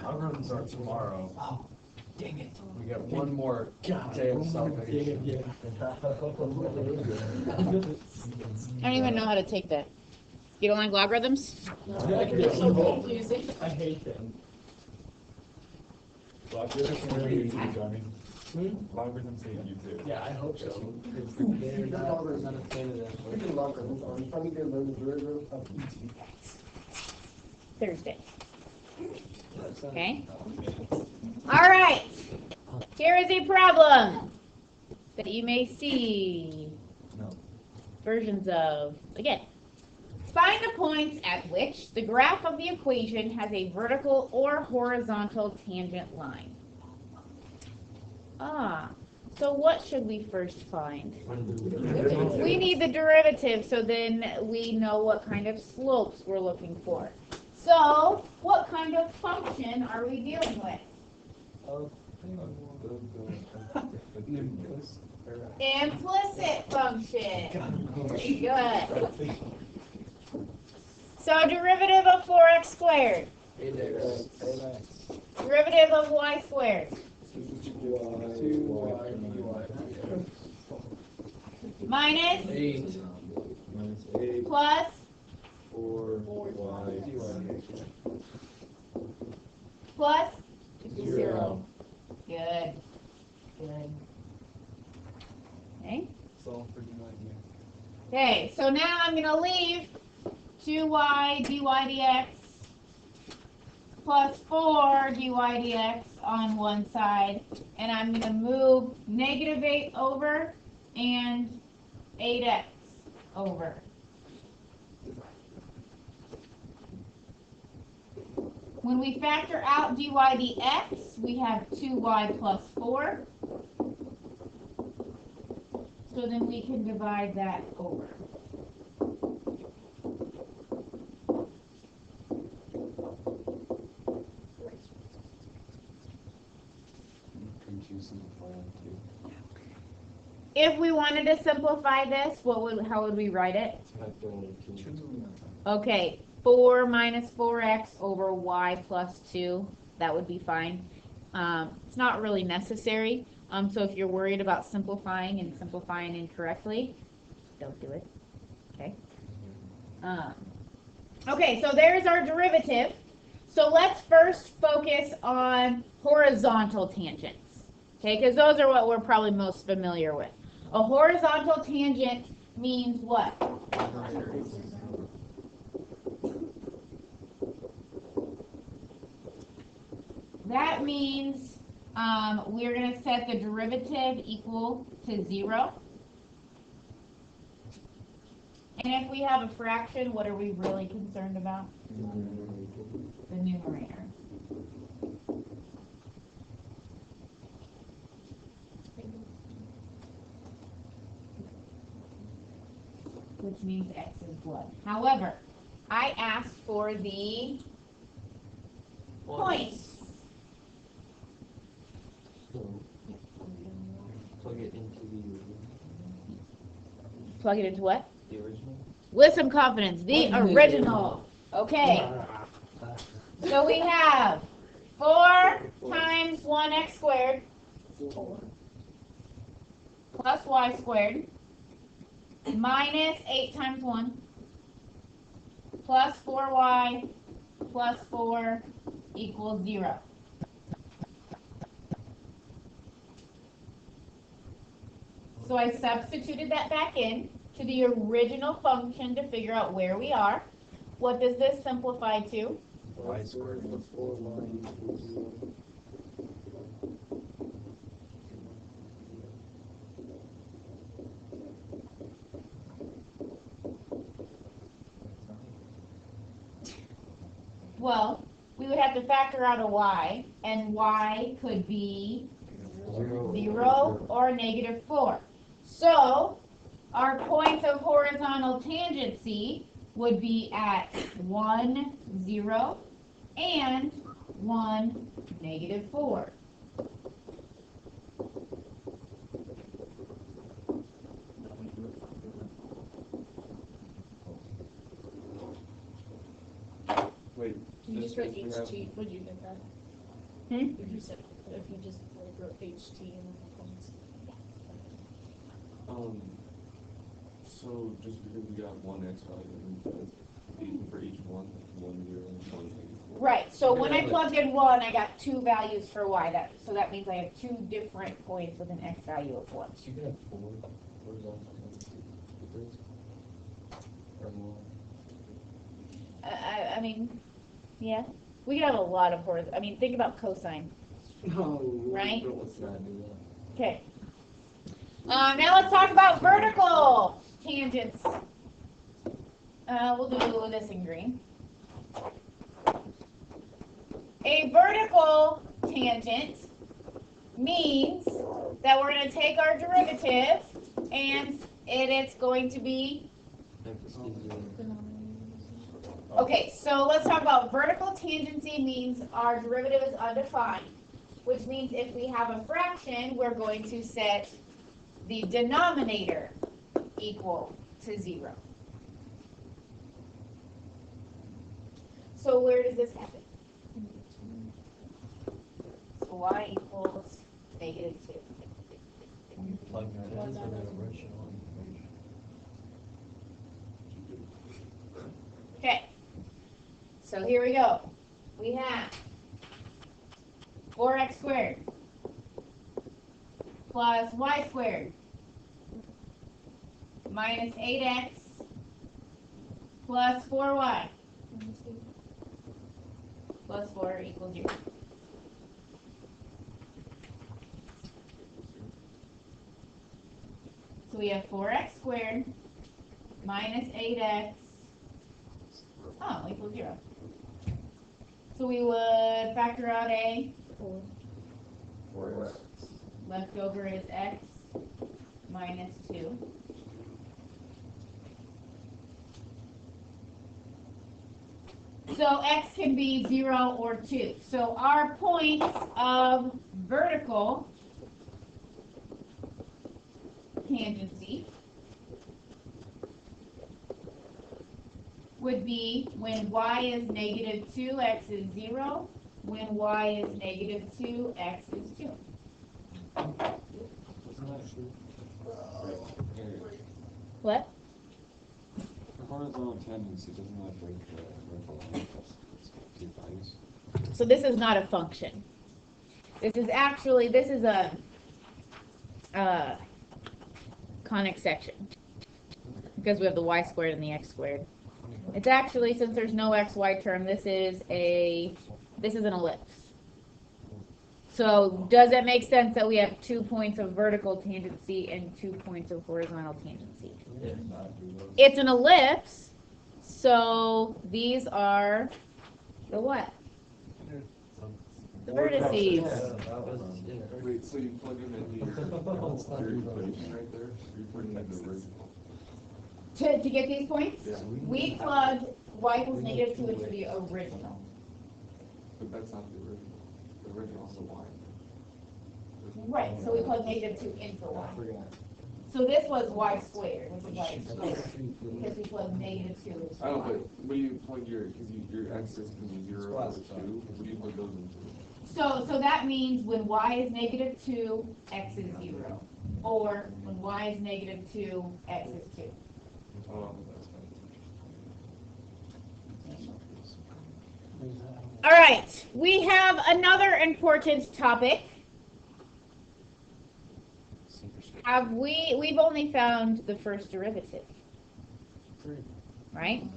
Algorithms are tomorrow. Oh, dang it. We got one more day of salvation. I don't even know how to take that. You don't like logarithms? It's so confusing. I hate them. Logarithms hate you too. Yeah, I hope so. They're not a fan of that. Freaking logarithms, are you finally gonna learn the derivative of ET? Thursday. Okay. All right. Here is a problem that you may see versions of again. Find the points at which the graph of the equation has a vertical or horizontal tangent line. So what should we first find? We need the derivative, so then we know what kind of slopes we're looking for. So, what kind of function are we dealing with? Implicit function. Good. So, derivative of 4x squared. Derivative of y squared. Minus 8 plus 4y plus 0. Good. Good. Okay. Okay, so now I'm going to leave 2y dy dx plus 4 dy dx on one side, and I'm going to move negative 8 over and 8x over. When we factor out dy dx, we have 2y plus 4. So then we can divide that over. If we wanted to simplify this, how would we write it? Okay, 4 minus 4x over y plus 2. That would be fine. It's not really necessary. So if you're worried about simplifying and simplifying incorrectly, don't do it. Okay. Okay, so there's our derivative. So let's first focus on horizontal tangents. Okay, because those are what we're probably most familiar with. A horizontal tangent means what? That means we're going to set the derivative equal to 0. And if we have a fraction, what are we really concerned about? The numerator. Which means x is what? However, I asked for the points. Plug it into the Plug it into what? the original. With some confidence. The original. Okay. So we have 4 times 1x squared plus y squared minus 8 times 1 plus 4y plus 4 equals 0. So I substituted that back in to the original function to figure out where we are. What does this simplify to? Y squared plus 4y equals 0. Well, we would have to factor out a y, and y could be 0 or negative 4. So our points of horizontal tangency would be at 1, 0, and 1, negative 4. Wait. You just write HG. Would you get that? Hmm? If you said, if you just like wrote HT and then points. So just because we got one X value, for each one, 1, 0, 1, 8. Right, so when I plugged in 1, I got 2 values for y. So that means I have 2 different points with an x value of 1. So you can have 4 horizontal tendencies or more. I mean, yeah. We could have a lot of horizontal. I mean, think about cosine. No. Right? Let's not do that. Okay. Now let's talk about vertical tangents. We'll do this in green. A vertical tangent means that we're going to take our derivative and it's going to be, okay, so let's talk about vertical tangency means our derivative is undefined, which means if we have a fraction, we're going to set the denominator equal to 0. So where does this happen? So y equals -2. You plug that into the original equation. Okay. So here we go. We have 4x squared plus y squared minus 8x plus 4y plus 4 equals 0. So we have 4x squared minus 8x equals 0. So we would factor out a 4. left over is x minus 2. So x can be 0 or 2. So our points of vertical tangency would be when y is -2, x is 0. When y is -2, x is 2. Isn't that true? What? The horizontal tendency doesn't that break the vertical line plus 2 values? So this is not a function. This is a conic section because we have the y squared and the x squared. It's actually, since there's no xy term, this is an ellipse. So does it make sense that we have 2 points of vertical tangency and 2 points of horizontal tangency? It's an ellipse, so these are the what? The vertices. Wait, so you plug them into your equation right there? You're putting in the original. To get these points, Yeah. we plugged y equals -2 into the original. But that's not the original. The original is the y. Right, so we plugged -2 into y. So this was y squared, which is y squared, because we plugged -2 into I don't, y. but what do you plug your, because your x's can be 0 or 2, what do you plug those into? So that means when y is -2, x is 0. Or when y is -2, x is 2. All right, we have another important topic. We've only found the first derivative, right?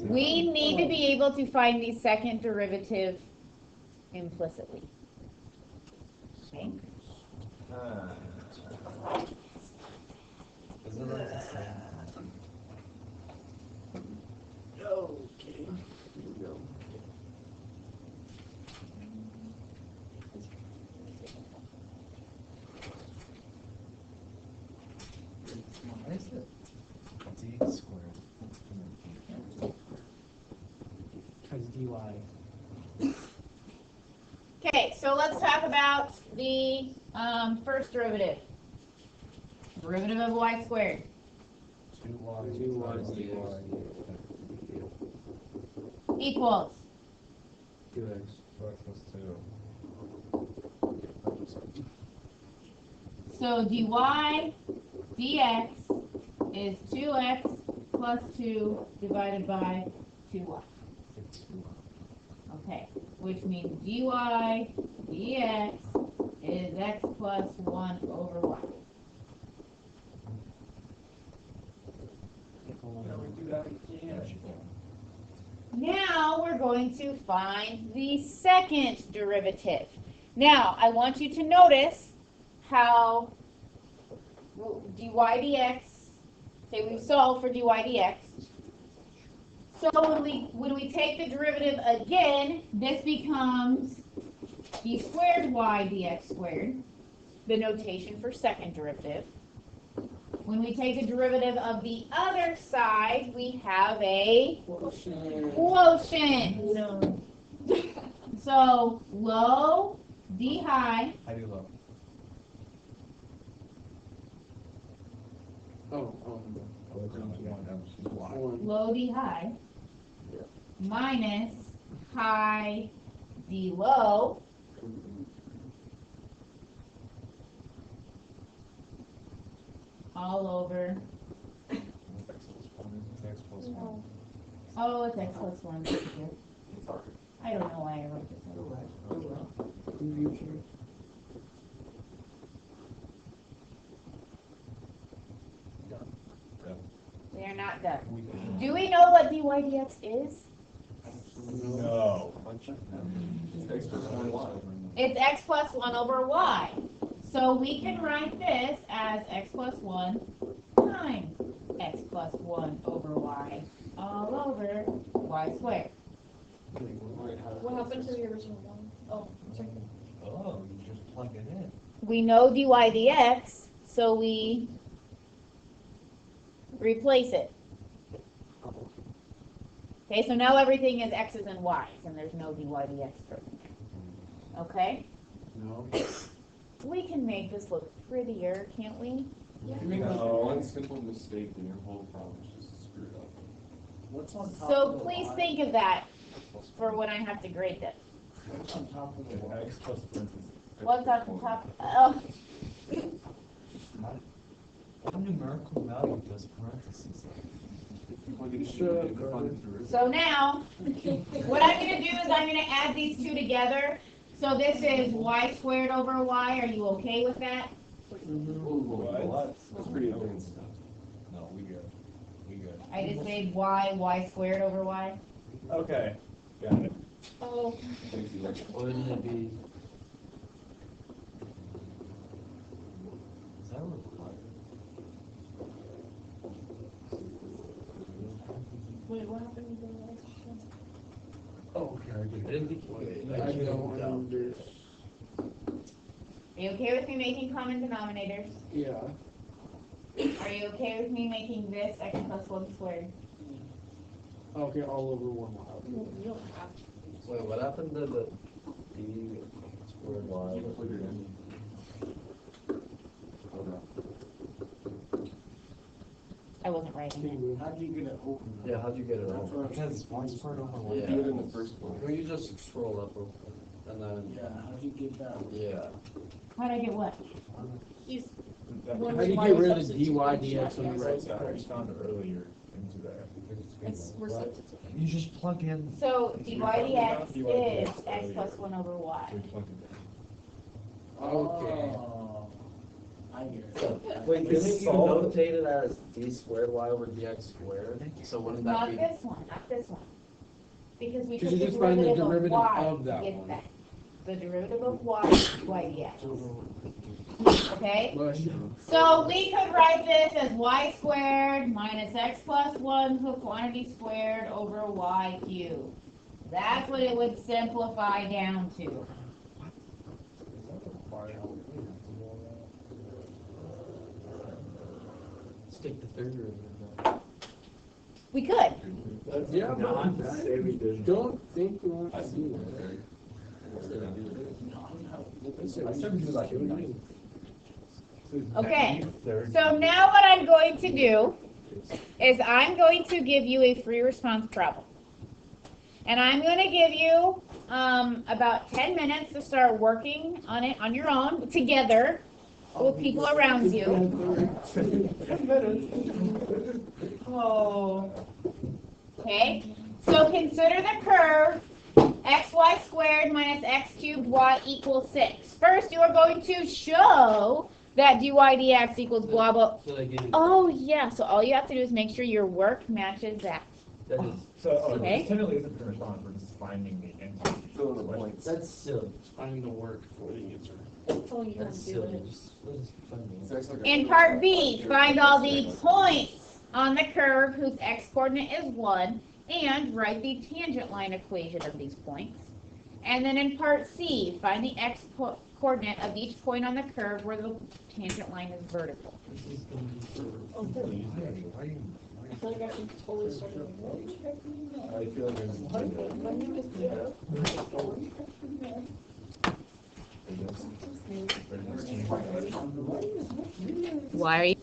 We need to be able to find the second derivative implicitly. Okay. Isn't that the same? Okay. Here we go. Why is it d squared? Because dy. Okay, so let's talk about the first derivative. Derivative of y squared. 2y. Equals 2x. So X plus 2. So dy dx is 2x plus 2 divided by 2y. Okay, which means dy dx is x plus 1 over y. Now we're going to find the second derivative. Now, I want you to notice how dy dx, say we've solved for dy dx. So when we take the derivative again, this becomes d squared y dx squared, the notation for second derivative. When we take the derivative of the other side, we have a quotient. No. So low d high How do you look? low d high minus high d low all over. X plus 1. Oh, it's x plus 1 here. I don't know why I wrote this. They are not done. Do we know what dy dx is? No. X plus 1y. It's x plus 1 over y. So we can write this as x plus 1 times x plus 1 over y all over y squared. What happened to the original one? Oh, sorry. Oh, you just plug it in. We know dy dx, so we replace it. Okay, so now everything is x's and y's, and there's no dy dx for it. Okay? No. We can make this look prettier, can't we? If you make like one simple mistake, then your whole problem is just screwed up. What's on top So of the please Y? think of that for when I have to grade this. What's on top of the Y? X plus parentheses. What's on the top? Oh, What numerical value does parentheses? Plug it in, Shut up, and find Carter. the derivative. so now, what I'm going to do is I'm going to add these two together. So this is y squared over y. Are you okay with that? What? That's pretty advanced stuff. No, we good. We good. I just made y squared over y. Okay. Got it. Oh, Thank you. Wouldn't it be? Is that required? wait, what happened to the last one? Oh, okay, I get it. I didn't think. I don't understand. Are you okay with me making common denominators? Yeah. Are you okay with me making this x plus 1 squared? Okay, all over one y. You don't have to. Wait, what happened to the d squared y? Plug it in. I wasn't writing it. How'd you get it open? Yeah, how'd you get it That's open? what I'm Because y squared over y. Yeah. Do it in the first one. Can you just scroll up real quick? And then, Yeah, how'd you get that? yeah. How'd I get what? He's That- One How do you y get rid of substitute dy one dx shot, on the yeah. right I side? found it earlier into there. we're substituting. You just plug in. So dy dx dy is dx x earlier. plus 1 over y. So we plugged it in. Okay. Oh, I get it. Wait, It's didn't you solved. notate it as d squared y over dx squared? So wouldn't that Not be? this one, not this one. Because we Because took you the just find the derivative of derivative y of to that get one. that. The derivative of y is dy dx. Okay? Bless you. So we could write this as y squared minus x plus 1 to the quantity squared over y cubed. That's what it would simplify down to. Is that required? Stick the finger in We could. there. Yeah, but Say we did. don't think we want I to see do it that. there. I said we do like a night. Okay. So now what I'm going to do is I'm going to give you a free response problem. And I'm going to give you about 10 minutes to start working on it on your own, together, with people around you. Oh. Okay, so consider the curve xy squared minus x cubed y equals 6. First, you are going to show that dy dx equals blah blah. So they give you, Oh yeah, so all you have to do is make sure your work matches that. that is, So, Okay. this technically isn't finished on, we're just finding the answer. Fill in the blanks. That's silly. Finding the work for the answer. That's all you have That's to do. silly. Just find the It's answer. actually like a- In part B, find all the points on the curve whose x-coordinate is 1 and write the tangent line equation of these points. And then in part C, find the x-coordinate of each point on the curve where the tangent line is vertical. This is gonna be for. Oh, good. I feel like I can totally start over. I feel like there's. When you just do it. Why are you